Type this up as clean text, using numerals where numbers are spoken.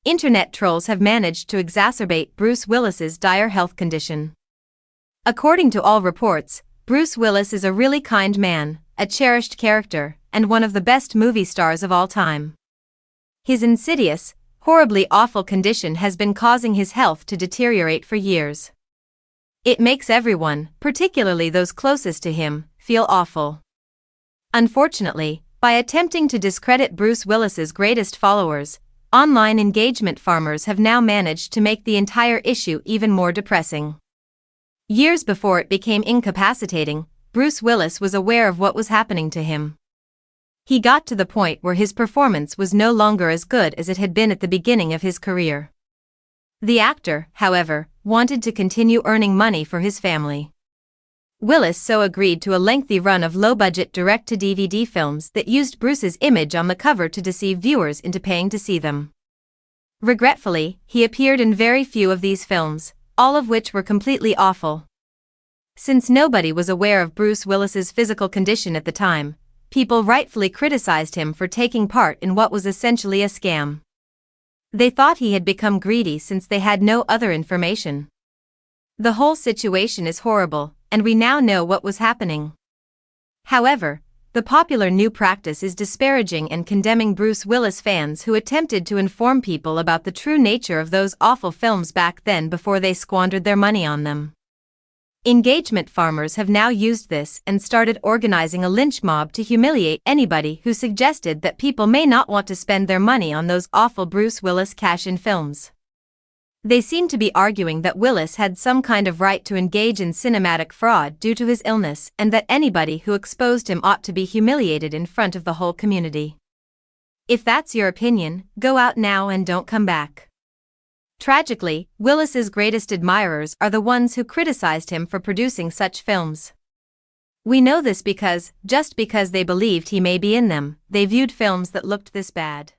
internet trolls have managed to exacerbate Bruce Willis's dire health condition. According to all reports, Bruce Willis is a really kind man, a cherished character, and one of the best movie stars of all time. His insidious, horribly awful condition has been causing his health to deteriorate for years. It makes everyone, particularly those closest to him, feel awful. Unfortunately, by attempting to discredit Bruce Willis's greatest followers, online engagement farmers have now managed to make the entire issue even more depressing. Years before it became incapacitating, Bruce Willis was aware of what was happening to him. He got to the point where his performance was no longer as good as it had been at the beginning of his career. The actor, however, wanted to continue earning money for his family. Willis so agreed to a lengthy run of low-budget direct-to-DVD films that used Bruce's image on the cover to deceive viewers into paying to see them. Regretfully, he appeared in very few of these films, all of which were completely awful. Since nobody was aware of Bruce Willis's physical condition at the time, people rightfully criticized him for taking part in what was essentially a scam. They thought he had become greedy since they had no other information. The whole situation is horrible, and we now know what was happening. However, the popular new practice is disparaging and condemning Bruce Willis fans who attempted to inform people about the true nature of those awful films back then before they squandered their money on them. Engagement farmers have now used this and started organizing a lynch mob to humiliate anybody who suggested that people may not want to spend their money on those awful Bruce Willis cash-in films. They seem to be arguing that Willis had some kind of right to engage in cinematic fraud due to his illness and that anybody who exposed him ought to be humiliated in front of the whole community. If that's your opinion, go out now and don't come back. Tragically, Willis's greatest admirers are the ones who criticized him for producing such films. We know this because, just because they believed he may be in them, they viewed films that looked this bad.